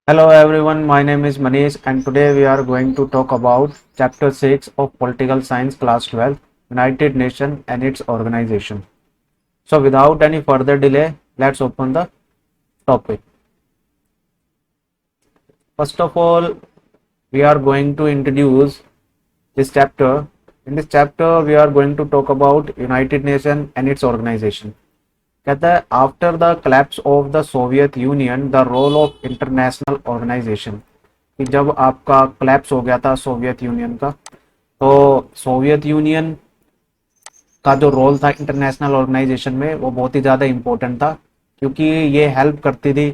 Hello everyone, my name is Manish and today we are going to talk about Chapter 6 of Political Science Class 12, United Nations and its Organization. So without any further delay, let's open the topic. First of all, we are going to introduce this chapter. In this chapter, we are going to talk about United Nations and its organization. कहता है after the collapse of the Soviet Union the role of international organization कि जब आपका collapse हो गया था Soviet union का तो सोवियत यूनियन का जो रोल था इंटरनेशनल ऑर्गेनाइजेशन में वो बहुत ही ज़्यादा इम्पोर्टेंट था क्योंकि ये हेल्प करती थी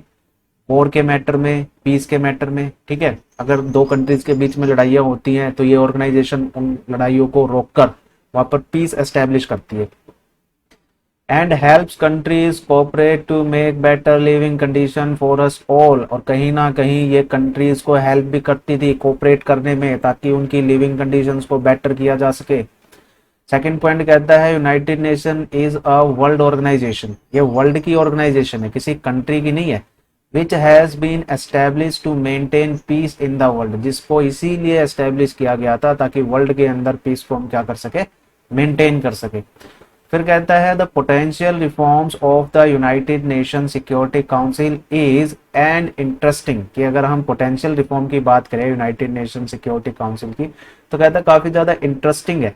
वॉर के मैटर में पीस के मैटर में। ठीक है, अगर दो कंट्रीज के बीच में लड़ाइयाँ होती हैं तो ये ऑर्गेनाइजेशन उन लड़ाइयों को रोककर वहाँ पर पीस एस्टेब्लिश करती है and helps countries cooperate to make better living condition for us all. और कहीं ना कहीं ये कंट्रीज को हेल्प भी करती थी कोऑपरेट करने में ताकि उनकी लिविंग कंडीशंस को बेटर किया जा सके। सेकंड पॉइंट कहता है United nation is a world organization, ये वर्ल्ड की ऑर्गेनाइजेशन है, किसी कंट्री की नहीं है। Which has been establish to maintain peace in the world, जिसको इसीलिए एस्टेब्लिश किया गया था ताकि वर्ल्ड के अंदर पीस को हम क्या कर सके, मेंटेन कर सके। फिर कहता है the potential reforms of the united nation security council is and interesting, कि अगर हम पोटेंशियल रिफॉर्म की बात करें यूनाइटेड नेशन सिक्योरिटी काउंसिल की तो कहता है काफी ज्यादा इंटरेस्टिंग है।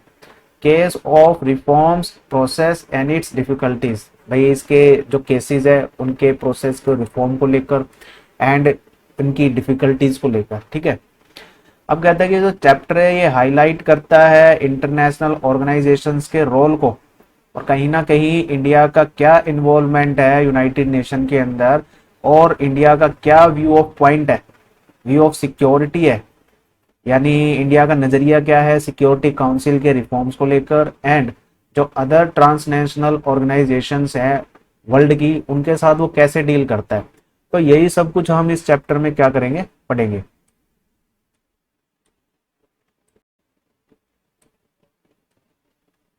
Case of reforms process and it's difficulties, भाई इसके जो केसेस है उनके प्रोसेस को रिफॉर्म को लेकर एंड उनकी डिफिकल्टीज को लेकर। ठीक है, अब कहता है कि जो चैप्टर है ये हाईलाइट करता है इंटरनेशनल ऑर्गेनाइजेशंस के रोल को और कहीं ना कहीं इंडिया का क्या इन्वॉल्वमेंट है यूनाइटेड नेशन के अंदर और इंडिया का क्या व्यू ऑफ पॉइंट है, व्यू ऑफ सिक्योरिटी है, यानी इंडिया का नजरिया क्या है सिक्योरिटी काउंसिल के रिफॉर्म्स को लेकर एंड जो अदर ट्रांसनेशनल ऑर्गेनाइजेशंस हैं वर्ल्ड की उनके साथ वो कैसे डील करता है। तो यही सब कुछ हम इस चैप्टर में क्या करेंगे, पढ़ेंगे।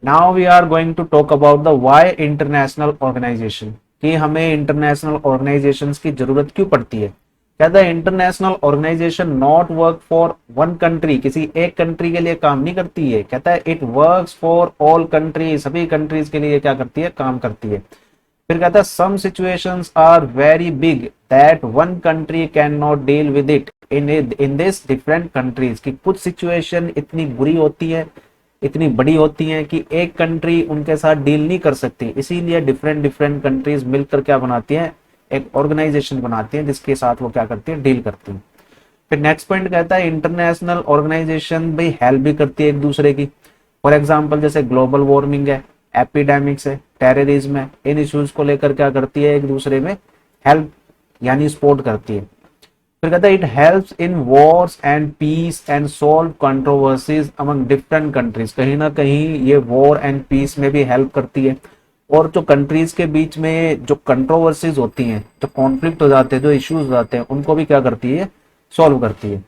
Now we are going to talk about the why international organization, कि हमें इंटरनेशनल ऑर्गेनाइजेशंस की जरूरत क्यों पड़ती है। कहता है international organization not work for one country, किसी एक कंट्री के लिए काम नहीं करती है। कहता है it works for all country, सभी कंट्रीज के लिए क्या करती है, काम करती है। फिर कहता है some situations are very big that one country can not deal with it in this different countries, की कुछ सिचुएशन इतनी बुरी होती है, इतनी बड़ी होती हैं कि एक कंट्री उनके साथ डील नहीं कर सकती, इसीलिए डिफरेंट डिफरेंट कंट्रीज मिलकर क्या बनाती हैं, एक ऑर्गेनाइजेशन बनाती हैं जिसके साथ वो क्या करती है, डील करती हैं। फिर नेक्स्ट पॉइंट कहता है इंटरनेशनल ऑर्गेनाइजेशन भाई हेल्प भी करती है एक दूसरे की। फॉर एग्जाम्पल जैसे ग्लोबल वार्मिंग है, एपिडेमिक्स है, टेररिज्म है, इन इश्यूज को लेकर क्या करती है, एक दूसरे में हेल्प यानी सपोर्ट करती है। फिर कहता है it helps in wars and peace and solve controversies among different countries, कहीं ना कहीं ये वॉर एंड पीस में भी हेल्प करती है और जो कंट्रीज के बीच में जो कंट्रोवर्सीज होती हैं, जो कॉन्फ्लिक्ट हो जाते हैं, जो इश्यूज हो जाते हैं, उनको भी क्या करती है, सॉल्व करती है।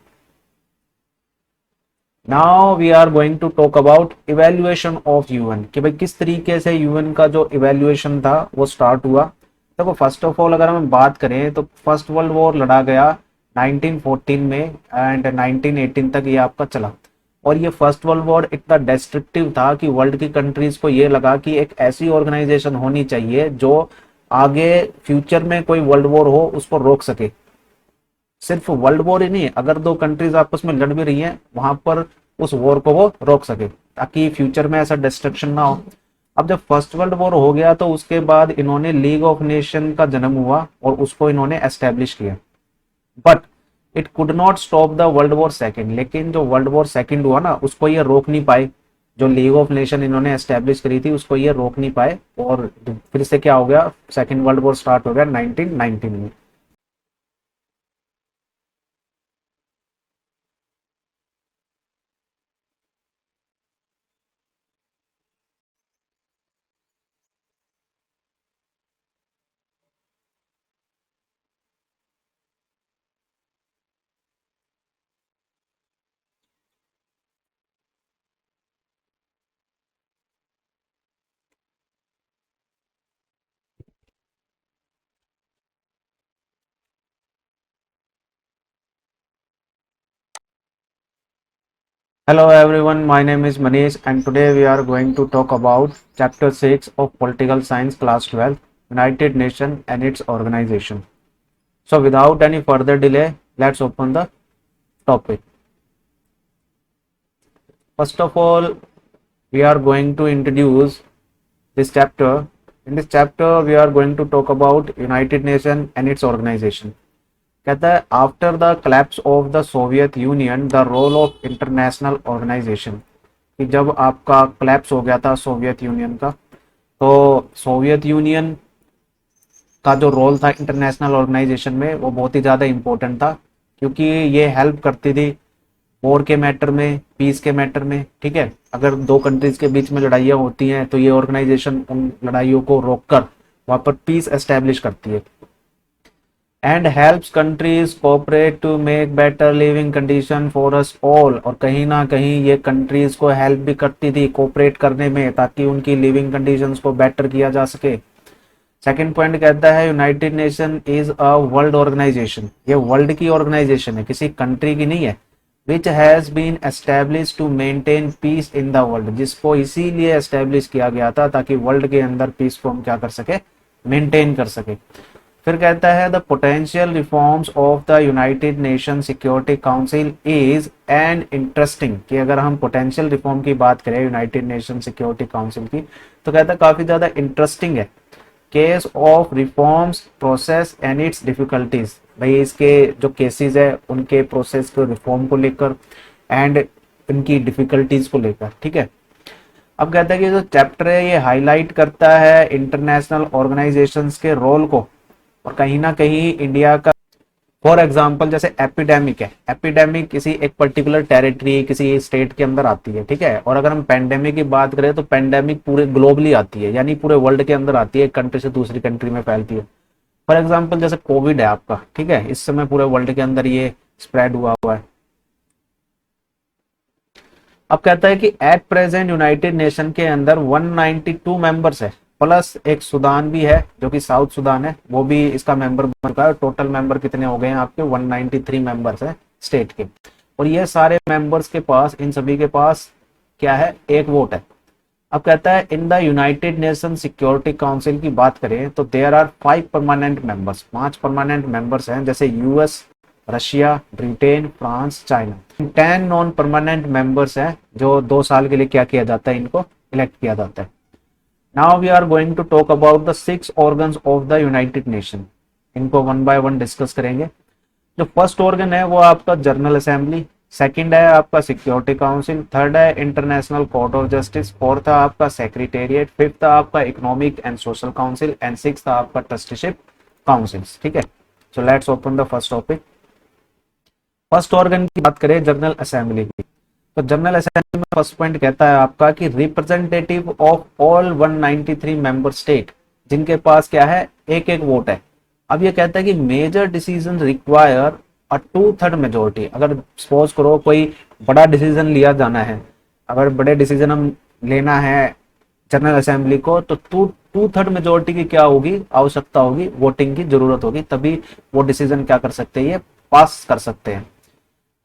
Now we are going to talk about evaluation of UN, कि भाई किस तरीके से यूएन का जो इवेल्युएशन था वो स्टार्ट हुआ। देखो फर्स्ट ऑफ ऑल अगर हम बात करें तो फर्स्ट वर्ल्ड वॉर लड़ा गया 1914 में एंड 1918 तक ये आपका चला। और ये फर्स्ट वर्ल्ड वॉर इतना डिस्ट्रक्टिव था कि वर्ल्ड की कंट्रीज को ये लगा कि एक ऐसी ऑर्गेनाइजेशन होनी चाहिए जो आगे फ्यूचर में कोई वर्ल्ड वॉर हो उसको रोक सके। सिर्फ वर्ल्ड वॉर ही नहीं, अगर दो कंट्रीज आपस में लड़ भी रही हैं वहां पर उस वॉर को वो रोक सके ताकि फ्यूचर में ऐसा डिस्ट्रक्शन ना हो। अब जब फर्स्ट वर्ल्ड वॉर हो गया तो उसके बाद इन्होंने लीग ऑफ नेशन का जन्म हुआ और उसको इन्होंने एस्टेब्लिश किया। But it could not stop the world war second, लेकिन जो वर्ल्ड वॉर सेकेंड हुआ ना उसको ये रोक नहीं पाए। जो लीग ऑफ नेशन इन्होंने एस्टेब्लिश करी थी उसको ये रोक नहीं पाए और फिर से क्या हो गया, सेकेंड वर्ल्ड वॉर स्टार्ट हो गया 1919 में। Hello everyone, my name is Manish and today we are going to talk about chapter 6 of Political Science class 12, United Nations and its organization. So without any further delay, let's open the topic. First of all, we are going to introduce this chapter. In this chapter, we are going to talk about United Nations and its organization. कहता है after the collapse of the Soviet Union the role of international organization, कि जब आपका collapse हो गया था Soviet union का, तो सोवियत यूनियन का जो रोल था इंटरनेशनल ऑर्गेनाइजेशन में वो बहुत ही ज़्यादा इम्पोर्टेंट था, क्योंकि ये हेल्प करती थी वॉर के मैटर में, पीस के मैटर में। ठीक है, अगर दो कंट्रीज के बीच में लड़ाइयाँ होती हैं तो ये ऑर्गेनाइजेशन उन लड़ाइयों को रोककर वहाँ पर पीस एस्टेब्लिश करती है। And helps countries cooperate to make better living condition for us all, और कहीं ना कहीं ये कंट्रीज को हेल्प भी करती थी कोऑपरेट करने में, ताकि उनकी लिविंग कंडीशंस को बेटर किया जा सके। सेकंड पॉइंट कहता है United nation is a world organization, ये वर्ल्ड की ऑर्गेनाइजेशन है, किसी कंट्री की नहीं है। Which has been establish to maintain peace in the world, जिसको इसीलिए एस्टेब्लिश किया गया था ताकि वर्ल्ड के अंदर पीस को हम क्या कर सके, मेंटेन कर सके। फिर कहता है the potential reforms of the united nation security council is and interesting, कि अगर हम पोटेंशियल रिफॉर्म की बात करें यूनाइटेड नेशन सिक्योरिटी काउंसिल की, तो कहता है काफी ज्यादा इंटरेस्टिंग है। Case of reforms process and it's difficulties, भाई इसके जो केसेस है उनके प्रोसेस को, रिफॉर्म को लेकर एंड उनकी डिफिकल्टीज को लेकर। ठीक है, अब कहता है कि जो चैप्टर है ये हाईलाइट करता है इंटरनेशनल ऑर्गेनाइजेशंस के रोल को, और कहीं ना कहीं इंडिया का, फॉर एग्जाम्पल जैसे एपिडेमिक है, एपिडेमिक किसी एक पर्टिकुलर टेरिटरी, किसी स्टेट के अंदर आती है। ठीक है, और अगर हम पेंडेमिक की बात करें तो पेंडेमिक पूरे ग्लोबली आती है, यानी पूरे वर्ल्ड के अंदर आती है, एक कंट्री से दूसरी कंट्री में फैलती है। फॉर एग्जाम्पल जैसे कोविड है आपका, ठीक है, इस समय पूरे वर्ल्ड के अंदर ये स्प्रेड हुआ हुआ है। अब कहता है कि एट प्रेजेंट यूनाइटेड नेशन के अंदर 192 मेंबर्स है, प्लस एक सूडान भी है जो कि साउथ सूडान है, वो भी इसका मेंबर बन चुका है। टोटल मेंबर कितने हो गए हैं आपके, 193 मेंबर्स है स्टेट के। और ये सारे मेंबर्स के पास, इन सभी के पास क्या है, एक वोट है। अब कहता है in the united nation security council की बात करें तो there are 5 permanent members, 5 permanent members हैं, जैसे US, Russia, Britain, France, China. 10 non permanent members हैं जो 2 साल के लिए क्या किया जाता है, इनको इलेक्ट किया जाता है। Now we are going to talk about the 6 organs of the united nation, इनको वन बाय वन डिस्कस करेंगे। जो फर्स्ट ऑर्गन है वो आपका जनरल असेंबली, सेकंड है आपका सिक्योरिटी काउंसिल, थर्ड है international court of justice, fourth है आपका सेक्रेटेरिएट, फिफ्थ है आपका economic and social council and sixth है आपका ट्रस्टीशिप काउंसिल्स। ठीक है, so let's open the first topic. First organ की बात करें जनरल असेंबली की, तो जनरल असेंबली में फर्स्ट पॉइंट कहता है आपका कि representative of all 193 member state, जिनके पास क्या है, एक एक वोट है। अब ये कहता है कि major decision require a 2/3 majority, अगर सपोज करो कोई बड़ा डिसीजन लिया जाना है, अगर बड़े डिसीजन हम लेना है जनरल असेंबली को, तो 2/3 मेजोरिटी की क्या होगी, आवश्यकता होगी, वोटिंग की जरूरत होगी, तभी वो डिसीजन क्या कर सकते हैं, ये पास कर सकते हैं।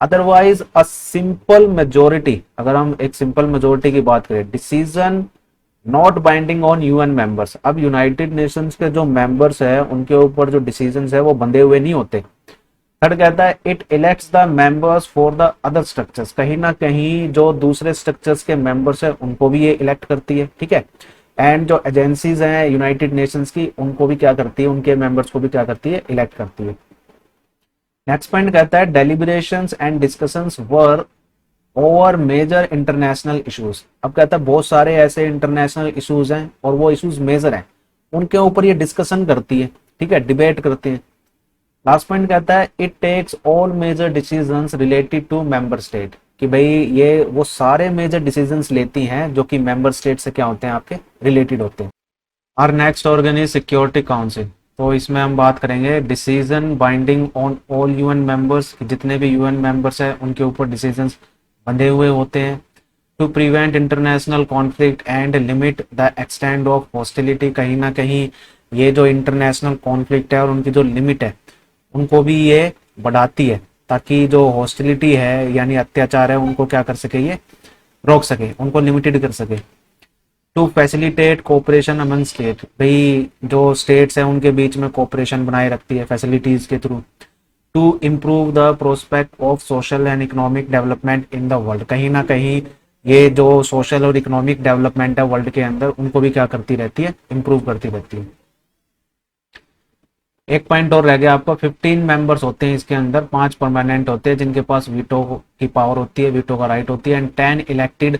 अदरवाइज अ सिंपल मेजोरिटी, अगर हम एक सिंपल मेजोरिटी की बात करें, decision not binding on UN members, अब यूनाइटेड नेशंस के जो मेंबर्स है उनके ऊपर जो डिसीजंस है वो बंधे हुए नहीं होते। थर्ड कहता है it elects the members for the other structures, कहीं ना कहीं जो दूसरे स्ट्रक्चर्स के मेंबर्स है उनको भी ये इलेक्ट करती है। ठीक है, एंड जो एजेंसीज हैं यूनाइटेड नेशंस की, उनको भी क्या करती है, उनके मेंबर्स को भी क्या करती है, इलेक्ट करती है। नेक्स्ट पॉइंट कहता है deliberations and discussions were over major international issues, अब कहता है बहुत सारे ऐसे इंटरनेशनल इश्यूज हैं और वो इश्यूज मेजर हैं, उनके ऊपर ये डिस्कशन करती है। ठीक है, डिबेट करते हैं। लास्ट पॉइंट कहता है it takes all major decisions related to member state, कि भाई ये वो सारे मेजर डिसीजंस लेती हैं जो कि मेंबर स्टेट से क्या होते हैं, आपके रिलेटेड होते हैं। और next organ is security council, तो इसमें हम बात करेंगे decision binding on all UN members, जितने भी यूएन मेंबर्स हैं उनके ऊपर डिसीजंस बंधे हुए होते हैं। To prevent international conflict and limit the extend of hostility, कहीं ना कहीं ये जो इंटरनेशनल कॉन्फ्लिक्ट है और उनकी जो लिमिट है उनको भी ये बढ़ाती है। ताकि जो हॉस्टिलिटी है यानी अत्याचार है उनको क्या कर सके, ये रोक सके, उनको लिमिटेड कर सके। To facilitate cooperation among state, भाई जो स्टेट्स हैं उनके बीच में कोऑपरेशन बनाए रखती है फैसिलिटीज के थ्रू। To improve the prospect of social and economic development in the world, कहीं ना कहीं ये जो सोशल और इकोनॉमिक डेवलपमेंट है वर्ल्ड के अंदर उनको भी क्या करती रहती है, इम्प्रूव करती रहती है। एक पॉइंट और रह गया आपका, 15 मेंबर्स होते हैं इसके अंदर, 5 परमानेंट होते हैं जिनके पास वीटो की पावर होती है, वीटो का राइट होती है, and 10 elected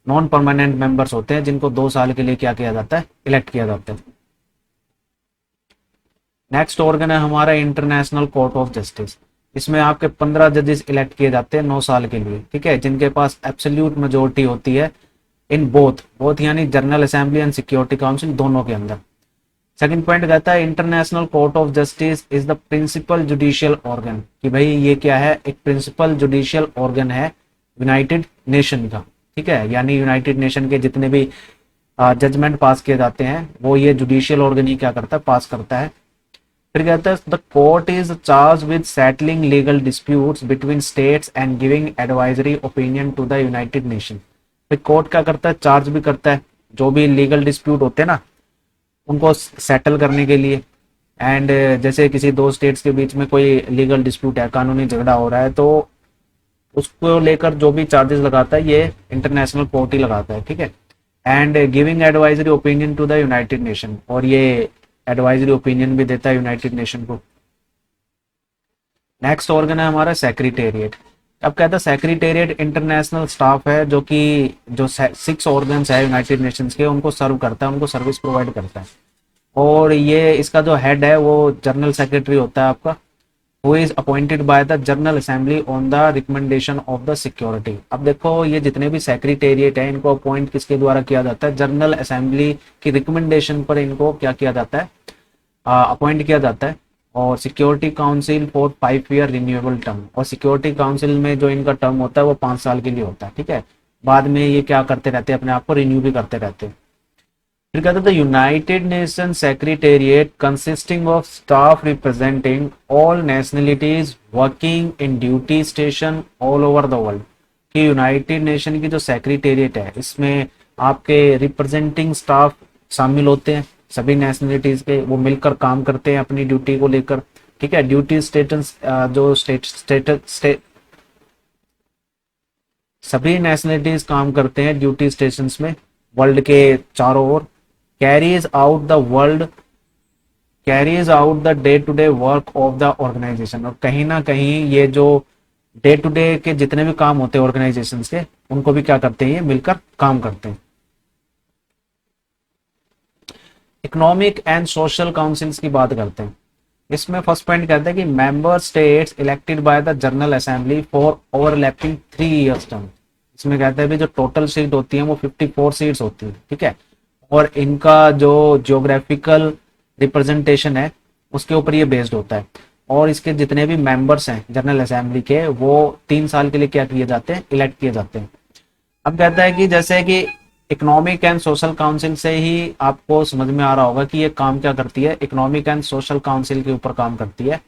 non permanent members होते हैं जिनको 2 साल के लिए क्या किया जाता है, इलेक्ट किया जाता है। नेक्स्ट ऑर्गन है हमारा इंटरनेशनल कोर्ट ऑफ जस्टिस। इसमें आपके 15 जजेस इलेक्ट किए जाते हैं 9 साल के लिए, ठीक है, जिनके पास एब्सोल्यूट मेजोरिटी होती है इन बोथ यानी general assembly and security council दोनों के अंदर। सेकंड पॉइंट कहता है international court of justice is the principal judicial organ, कि भाई ये क्या है, एक प्रिंसिपल जुडिशियल ऑर्गन है यूनाइटेड नेशन का, ठीक है, यानी यूनाइटेड नेशन के जितने भी जजमेंट पास किए जाते हैं वो ये जुडिशियल ऑर्गन ही क्या करता है, पास करता है। फिर कहता है the court is charge with settling legal disputes between states and giving advisory opinion to the united nation. फिर कोर्ट क्या करता है, चार्ज भी करता है जो भी लीगल डिस्प्यूट होते हैं ना उनको सेटल करने के लिए। एंड जैसे किसी 2 स्टेट्स के बीच में कोई लीगल डिस्प्यूट है, कानूनी झगड़ा हो रहा है, तो उसको लेकर जो भी चार्जेस लगाता है ये इंटरनेशनल कोर्ट ही लगाता है, ठीक है। And giving advisory opinion to the united nation, और ये एडवाइजरी ओपिनियन भी देता है यूनाइटेड नेशन को। नेक्स्ट ऑर्गन है हमारा सेक्रेटेरिएट। अब कहता है सेक्रेटेरिएट इंटरनेशनल स्टाफ है जो कि जो 6 ऑर्गन्स है यूनाइटेड नेशंस के उनको सर्व करता है, उनको सर्विस प्रोवाइड करता है। और ये इसका जो हेड है वो जनरल सेक्रेटरी होता है आपका, who is appointed by the general assembly on the recommendation of the security. अब देखो ये जितने भी सेक्रेटेरिएट है इनको अपॉइंट किसके द्वारा किया जाता है, जनरल असेंबली की रिकमेंडेशन पर इनको क्या किया जाता है, अपॉइंट किया जाता है। और security council for 5 year renewable term, और सिक्योरिटी काउंसिल में जो इनका टर्म होता है वो 5 साल के लिए होता है, ठीक है, बाद में ये क्या करते रहते हैं, अपने आप को रिन्यू भी करते रहते हैं। फिर कहते हैं United nation secretariat consisting of staff representing all nationalities working in duty station all over the world, कि यूनाइटेड नेशन की जो सेक्रेटेरिएट है इसमें आपके रिप्रेजेंटिंग स्टाफ शामिल होते हैं सभी नेशनलिटीज के, वो मिलकर काम करते हैं अपनी ड्यूटी को लेकर, ठीक है। ड्यूटी स्टेटस जो सभी नेशनलिटीज काम करते हैं ड्यूटी स्टेशंस में वर्ल्ड के चारों ओर। Carries out the day to day work of the organisation, और कहीं ना कहीं ये जो डे टू डे के जितने भी काम होते हैं ऑर्गेनाइजेशंस के उनको भी क्या करते हैं, ये मिलकर काम करते हैं। इकोनॉमिक एंड सोशल काउंसिल्स की बात करते हैं। इसमें फर्स्ट पॉइंट कहते हैं कि member states elected by the general assembly for overlapping 3 years term. इसमें कहते हैं भी जो टोटल सीट होती है वो 54 सीट्स होती है, ठीक है, और इनका जो जियोग्राफिकल रिप्रेजेंटेशन है उसके ऊपर ये बेस्ड होता है। और इसके जितने भी मेंबर्स हैं जनरल असेंबली के वो 3 साल के लिए क्या किए जाते हैं, इलेक्ट किए जाते हैं। अब कहता है कि जैसे कि इकोनॉमिक एंड सोशल काउंसिल से ही आपको समझ में आ रहा होगा कि ये काम क्या करती है, इकोनॉमिक एंड सोशल काउंसिल के ऊपर काम करती है।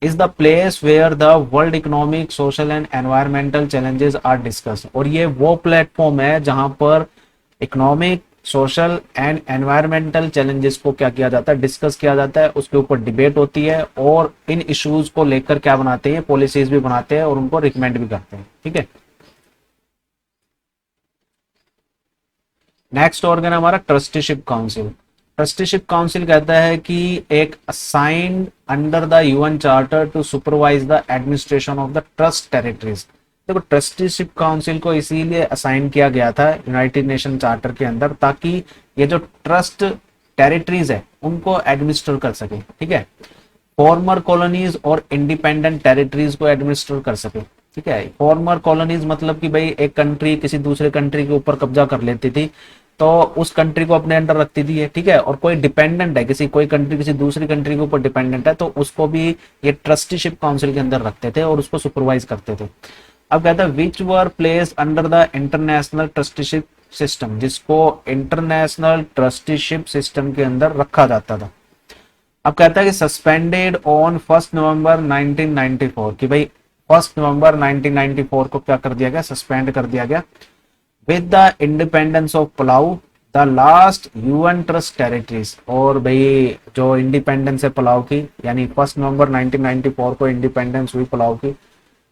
Is the place where the world economic social and environmental challenges are discuss, और ये वो प्लेटफॉर्म है जहां पर economic social and environmental challenges को क्या किया जाता है, डिस्कस किया जाता है, उसके ऊपर डिबेट होती है और इन इश्यूज को लेकर क्या बनाते हैं, पॉलिसीज भी बनाते हैं और उनको रिकमेंड भी करते हैं, ठीक है। नेक्स्ट ऑर्गन हमारा ट्रस्टीशिप काउंसिल। ट्रस्टीशिप काउंसिल कहता है कि एक assigned under the UN charter to supervise the administration of the trust territories. देखो ट्रस्टीशिप काउंसिल को इसीलिए असाइन किया गया था यूनाइटेड नेशन चार्टर के अंदर ताकि ये जो ट्रस्ट टेरिटरीज है उनको एडमिनिस्टर कर सके, ठीक है, फॉर्मर कॉलोनीज और इंडिपेंडेंट टेरिटरीज को एडमिनिस्टर कर सके, ठीक है। फॉर्मर कॉलोनीज मतलब कि भाई एक कंट्री किसी दूसरे कंट्री के ऊपर कब्जा कर लेती थी तो उस कंट्री को अपने अंडर रखती थी, ठीक है, और कोई डिपेंडेंट है कोई कंट्री किसी दूसरी कंट्री के ऊपर डिपेंडेंट है तो उसको भी ये ट्रस्टीशिप काउंसिल के अंदर रखते थे और उसको सुपरवाइज करते थे। अब कहता है which were place under the international trusteeship system, जिसको इंटरनेशनल ट्रस्टीशिप सिस्टम के अंदर रखा जाता था। अब कहता है कि सस्पेंडेड ऑन 1 नवंबर 1994, कि भाई 1 नवंबर 1994 को क्या कर दिया गया, सस्पेंड कर दिया गया। With the independence of Palau the last UN trust territories, और भाई जो इंडिपेंडेंस है पलाऊ की, यानी 1 नवंबर 1994 को इंडिपेंडेंस हुई पलाऊ की,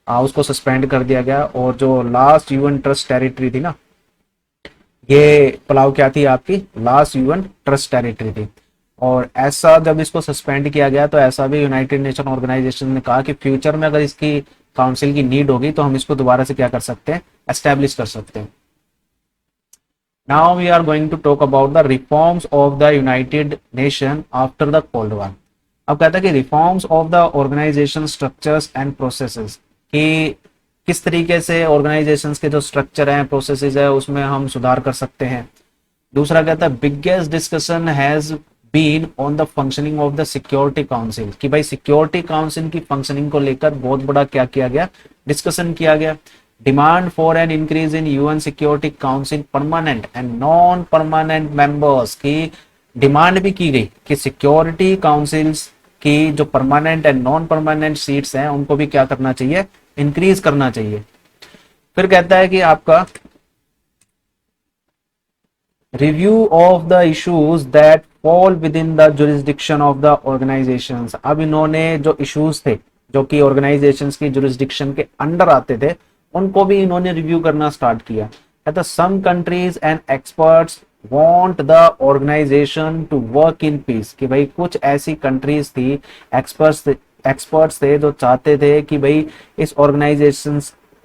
उसको सस्पेंड कर दिया गया। और जो लास्ट यूएन ट्रस्ट टेरिटरी थी ना, ये पलाऊ क्या थी आपकी, लास्ट यूएन ट्रस्ट टेरिटरी थी। और ऐसा जब इसको सस्पेंड किया गया तो ऐसा भी यूनाइटेड नेशन ऑर्गेनाइजेशन ने कहा कि फ्यूचर में अगर इसकी काउंसिल की नीड होगी तो हम इसको दोबारा से क्या कर सकते हैं, एस्टेब्लिश कर सकते हैं। Now we are going to talk about the reforms of the united nation after the cold war. अब कहता है कि reforms of the organization structures and processes, कि किस तरीके से ऑर्गेनाइजेशंस के जो स्ट्रक्चर हैं, प्रोसेसेस है, उसमें हम सुधार कर सकते हैं। दूसरा कहता है biggest discussion has been on the functioning of the security council, कि भाई सिक्योरिटी काउंसिल की फंक्शनिंग को लेकर बहुत बड़ा क्या किया गया, डिस्कशन किया गया। Demand for an increase in UN security council permanent and non permanent members की डिमांड भी की गई कि सिक्योरिटी काउंसिल्स की जो permanent and non permanent seats हैं उनको भी क्या करना चाहिए, इंक्रीज करना चाहिए। फिर कहता है कि आपका review of the issues that fall with in the jurisdiction of the organisations. अब इन्होंने जो इश्यूज थे जो कि ऑर्गेनाइजेशंस की जुरिस्डिक्शन के अंडर आते थे, उनको भी इन्होंने रिव्यू करना स्टार्ट किया। कहता some countries and experts want the organization to work in peace, कि भाई कुछ ऐसी कंट्रीज थी, एक्सपर्ट्स थे जो चाहते थे कि भाई इस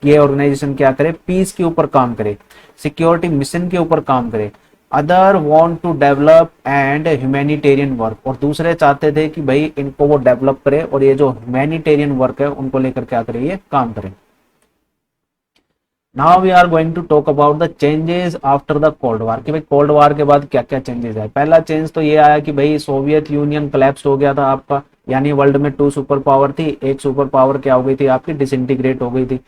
ये ऑर्गेनाइजेशन क्या करे, पीस के ऊपर काम करे, सिक्योरिटी मिशन के ऊपर काम करे। Other want to develop and humanitarian work, और दूसरे चाहते थे कि भाई इनको वो डेवलप करे और ये जो ह्यूमैनिटेरियन वर्क है उनको लेकर क्या करे, ये काम करे। Now we are going to talk about the changes after the cold war, कि भाई कोल्ड वार के बाद क्या क्या चेंजेस आए। पहला चेंज तो ये आया कि भाई सोवियत यूनियन कोलैप्स हो गया था आपका, यानी वर्ल्ड में 2 सुपर पावर थी, एक सुपर पावर क्या हो गई थी आपकी, डिसइंटीग्रेट हो गई थी।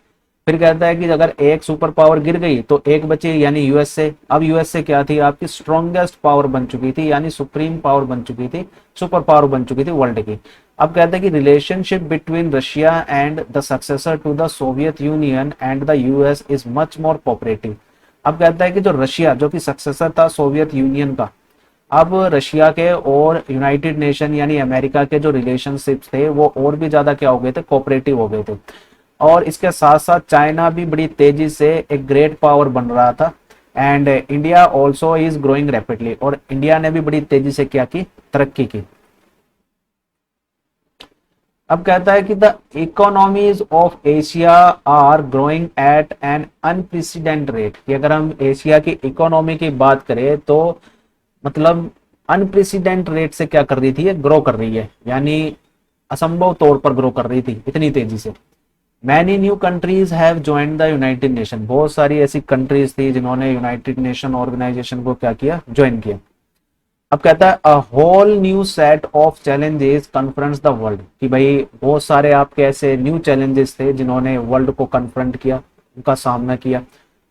फिर कहता है कि अगर एक सुपर पावर गिर गई तो एक बची, यानी यूएसए। अब यूएसए क्या थी आपकी, स्ट्रॉन्गेस्ट पावर बन चुकी थी, यानी सुप्रीम पावर बन चुकी थी, सुपर पावर बन चुकी थी वर्ल्ड की। अब कहते हैं कि relationship between Russia and the successor to the Soviet Union and the US is much more cooperative. अब कहता है कि जो रशिया, जो कि सक्सेसर था सोवियत यूनियन का, अब रशिया के और यूनाइटेड नेशन यानी अमेरिका के जो रिलेशनशिप्स थे वो और भी ज्यादा क्या हो गए थे, कोऑपरेटिव हो गए थे। और इसके साथ साथ चाइना भी बड़ी तेजी से एक ग्रेट पावर बन रहा था, and India also is growing rapidly, और इंडिया ने भी बड़ी तेजी से क्या की, तरक्की की। अब कहता है कि the economies of Asia are growing at an unprecedented rate, कि अगर हम एशिया की इकोनॉमी की बात करें तो मतलब अनप्रेसिडेंट रेट से क्या कर रही थी, ये ग्रो कर रही है, यानी असंभव तौर पर ग्रो कर रही थी इतनी तेजी से। Many new countries have joined the united nation, बहुत सारी ऐसी कंट्रीज थी जिन्होंने यूनाइटेड नेशन ऑर्गेनाइजेशन को क्या किया, ज्वाइन किया। अब कहता है a whole new set of challenges confronts the world, कि भाई बहुत सारे आपके ऐसे न्यू चैलेंजेस थे जिन्होंने वर्ल्ड को कन्फ्रंट किया, उनका सामना किया।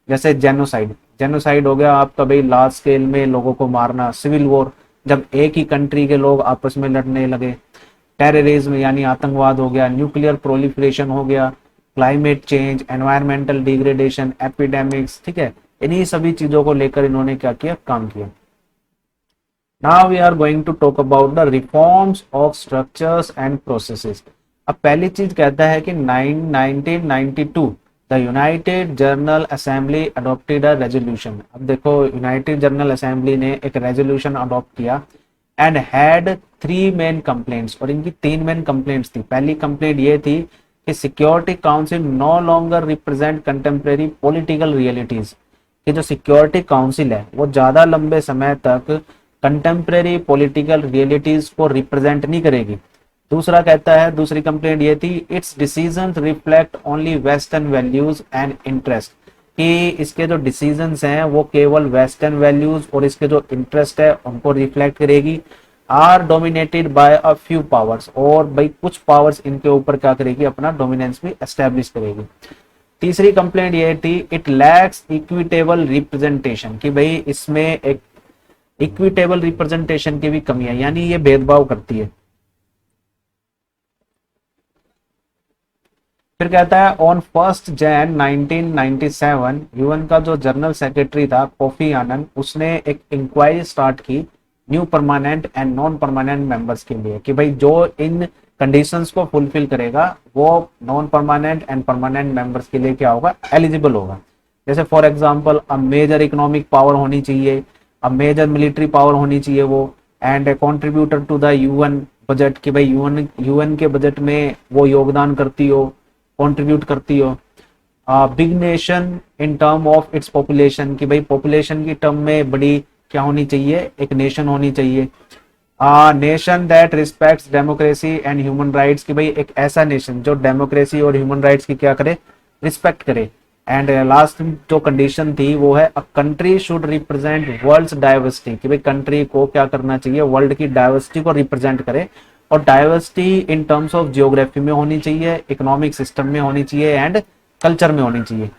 जैसे जेनोसाइड, जेनोसाइड हो गया आपका भाई लार्ज स्केल में लोगों को मारना, सिविल वॉर, जब एक ही कंट्री के लोग आपस में लड़ने लगे। टेररिज्म यानी आतंकवाद हो गया, न्यूक्लियर प्रोलिफरेशन हो गया, climate change, environmental degradation, epidemics, ठीक है, इन्हीं सभी चीजों को लेकर इन्होंने क्या किया, काम किया। Now we are going to talk about the reforms of structures and processes. अब पहली चीज कहता है कि 1992 the united general assembly adopted a resolution. अब देखो यूनाइटेड जनरल असेंबली ने एक रेजोल्यूशन अडॉप्ट किया एंड हैड 3 मेन कंप्लेंट्स, और इनकी 3 मेन कंप्लेंट्स थी। पहली कंप्लेंट ये थी कि security council no longer represent contemporary political realities, कि जो सिक्योरिटी काउंसिल है वो ज्यादा लंबे समय तक कंटेम्प्रेरी पॉलिटिकल रियलिटीज को रिप्रेजेंट नहीं करेगी। दूसरा कहता है, दूसरी कंप्लेंट ये थी, it's decisions reflect only western values and interest, कि इसके जो डिसीजंस हैं वो केवल वेस्टर्न वैल्यूज और इसके जो इंटरेस्ट है उनको रिफ्लेक्ट करेगी। Are dominated by a few powers, और भाई कुछ पावर्स इनके ऊपर क्या करेगी, अपना डोमिनेंस भी एस्टेब्लिश करेगी। तीसरी कंप्लेंट ये थी, इट लैक्स इक्विटेबल रिप्रेजेंटेशन, कि भाई इसमें एक इक्विटेबल रिप्रेजेंटेशन की भी कमी है, यानी ये भेदभाव करती है। फिर कहता है ऑन 1 जनवरी 1997 यूएन का जो जनरल सेक्रेटरी था कोफी आनन, उसने एक इंक्वायरी स्टार्ट की new permanent and non permanent members के लिए कि भाई जो इन कंडीशंस को फुलफिल करेगा वो non permanent and permanent members के लिए क्या होगा, एलिजिबल होगा। जैसे for example a major economic power होनी चाहिए, अ मेजर मिलिट्री पावर होनी चाहिए वो, and a contributor to the UN budget कि भाई यूएन के बजट में वो योगदान करती हो, कंट्रीब्यूट करती हो। Big nation in term of its population कि भाई पॉपुलेशन की टर्म में बड़ी क्या होनी चाहिए, एक नेशन होनी चाहिए। Nation that respects democracy and human rights कि भाई एक ऐसा नेशन जो डेमोक्रेसी और ह्यूमन राइट्स की क्या करे, रिस्पेक्ट करे। एंड लास्ट जो कंडीशन थी वो है a country should represent world's diversity कि भाई कंट्री को क्या करना चाहिए, वर्ल्ड की डाइवर्सिटी को रिप्रेजेंट करे, और diversity in terms of geography में होनी चाहिए, इकोनॉमिक सिस्टम में होनी चाहिए एंड कल्चर में होनी चाहिए।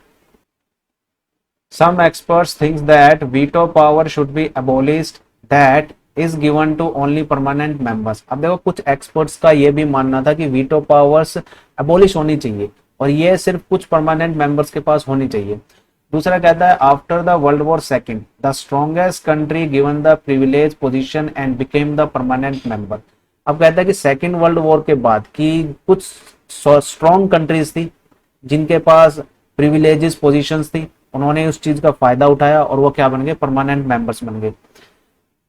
Some experts think that veto power should be abolished, that is given to only permanent members। अब देखो कुछ एक्सपर्ट्स का ये भी मानना था कि वीटो पावर्स अबोलिश होनी चाहिए और ये सिर्फ कुछ परमानेंट मेंबर्स के पास होनी चाहिए। दूसरा कहता है after the world war second the strongest country given the privilege position and became the permanent member. अब कहता है कि सेकेंड वर्ल्ड वॉर के बाद की कुछ स्ट्रॉन्ग कंट्रीज थी जिनके पास प्रिविलेजेस पोजीशंस थी, उन्होंने उस चीज का फायदा उठाया और वो क्या बन गए, परमानेंट मेंबर्स बन गए।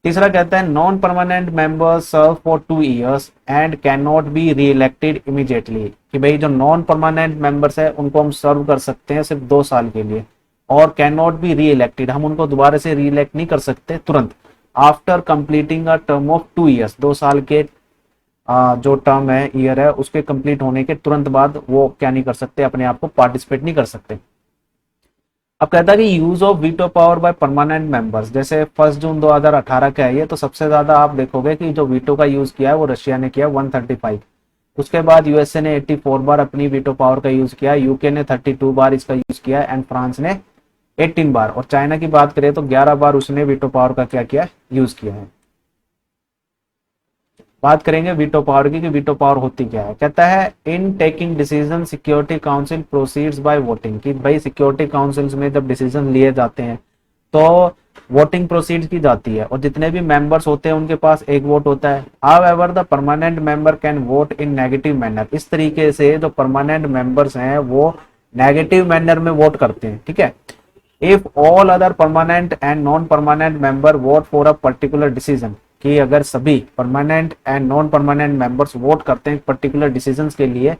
तीसरा कहता है non permanent members serve for 2 years and can not be reelected immediately कि भाई जो नॉन परमानेंट मेंबर्स है उनको हम सर्व कर सकते हैं सिर्फ 2 साल के लिए, और कैन नॉट बी री इलेक्टेड हम उनको दोबारा से री इलेक्ट नहीं कर सकते तुरंत, after completing a term of 2 years 2 साल के जो टर्म है, ईयर है, उसके कंप्लीट होने के तुरंत बाद वो क्या नहीं कर सकते, अपने आप को पार्टिसिपेट नहीं कर सकते। अब कहता है कि use of veto power bye permanent members, जैसे 1 जून 2018 का है ये, तो सबसे ज्यादा आप देखोगे कि जो वीटो का यूज किया है वो रशिया ने किया 135, उसके बाद यूएसए ने 84 बार अपनी वीटो पावर का यूज किया, यूके ने 32 बार इसका यूज किया एंड फ्रांस ने 18 बार, और चाइना की बात करें तो 11 बार उसने वीटो पावर का क्या किया, यूज किया है। बात करेंगे वीटो पावर की कि वीटो पावर होती क्या है। कहता है in taking decision security council proceeds by voting कि भाई सिक्योरिटी काउंसिल्स में जब डिसीजन लिए जाते हैं तो वोटिंग प्रोसीड की जाती है और जितने भी मेंबर्स होते हैं उनके पास एक वोट होता है। However the permanent member can vote in negative manner, इस तरीके से जो परमानेंट मेंबर्स हैं वो नेगेटिव मैनर में वोट करते हैं, ठीक है। If all other permanent and non permanent member vote for a particular decision कि अगर सभी permanent and non permanent members vote करते हैं पर्टिकुलर डिसीजंस के लिए,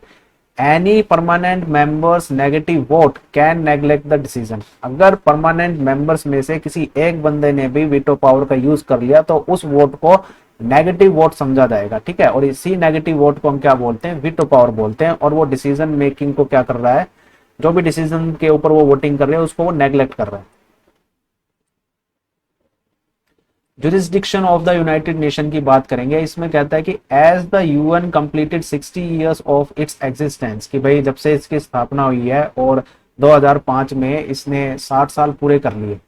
any permanent members negative vote can neglect the decision, अगर परमानेंट मेंबर्स में से किसी एक बंदे ने भी वीटो पावर का यूज कर लिया तो उस वोट को नेगेटिव वोट समझा जाएगा, ठीक है। और इसी नेगेटिव वोट को हम क्या बोलते हैं, वीटो पावर बोलते हैं, और वो डिसीजन मेकिंग को क्या कर रहा है, जो भी डिसीजन के ऊपर वो वोटिंग कर रहे हैं उसको वो नेग्लेक्ट कर रहा है। Jurisdiction of the united nation की बात करेंगे, इसमें कहता है कि as the UN completed 60 years of its existence कि भाई जब से इसकी स्थापना हुई है और 2005 में इसने 60 साल पूरे कर लिए।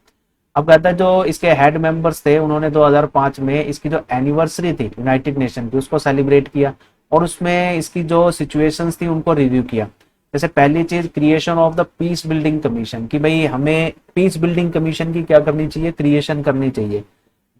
अब कहता है जो इसके हेड मेंबर्स थे उन्होंने 2005 में इसकी जो एनिवर्सरी थी यूनाइटेड नेशन की उसको सेलिब्रेट किया और उसमें इसकी जो सिचुएशंस थी उनको रिव्यू किया। जैसे पहली चीज creation of the peace building commission कि भाई हमें पीस बिल्डिंग कमीशन की क्या करनी चाहिए, क्रिएशन करनी चाहिए।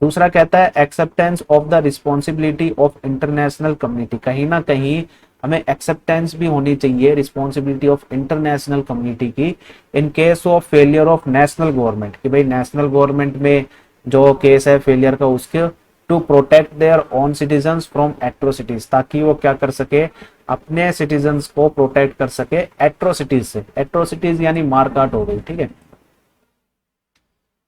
दूसरा कहता है acceptance of the responsibility of international community, कहीं ना कहीं हमें एक्सेप्टेंस भी होनी चाहिए रिस्पॉन्सिबिलिटी ऑफ इंटरनेशनल कम्युनिटी की in case of failure of national government कि भाई नेशनल गवर्नमेंट में जो केस है फेलियर का उसके, to protect their own citizens from atrocities, ताकि वो क्या कर सके, अपने सिटीजन्स को प्रोटेक्ट कर सके एट्रोसिटीज से। एट्रोसिटीज यानी मारकाट हो गई, ठीक है।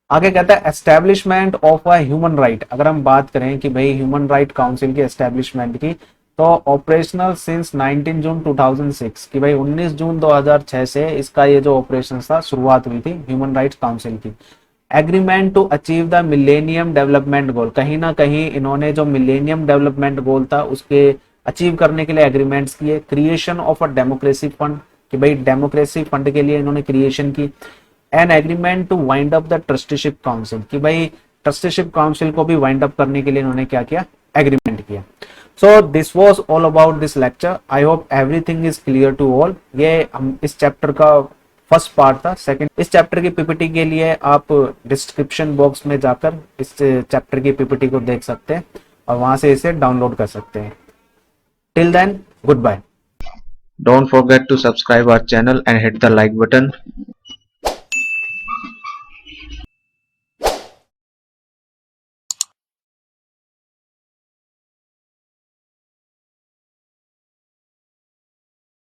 आगे कहता है establishment of a human right, अगर हम बात करें कि भाई ह्यूमन राइट काउंसिल की एस्टेब्लिशमेंट की, तो ऑपरेशनल सिंस 19 जून 2006 कि भाई 19 जून 2006 से इसका ये जो ऑपरेशन था शुरुआत हुई थी ह्यूमन राइट्स काउंसिल की। Agreement to achieve the millennium development goal, कहीं ना कहीं इन्होंने जो मिलेनियम डेवलपमेंट गोल था उसके अचीव करने के लिए एग्रीमेंट्स किए। Creation of a democracy fund कि भाई डेमोक्रेसी फंड के लिए इन्होंने क्रिएशन की। An agreement to wind up the trusteeship council कि भाई ट्रस्टीशिप काउंसिल को भी वाइंड अप करने के लिए इन्होंने क्या किया, एग्रीमेंट किया। So this was all about this lecture. I hope everything is clear to all. ये हम इस चैप्टर का फर्स्ट पार्ट था। सेकंड, इस चैप्टर की पीपीटी के लिए आप डिस्क्रिप्शन बॉक्स में जाकर इस चैप्टर की पीपीटी को देख सकते हैं और वहां से इसे डाउनलोड कर सकते हैं। Till then, goodbye. Don't forget to subscribe our channel and hit the like button.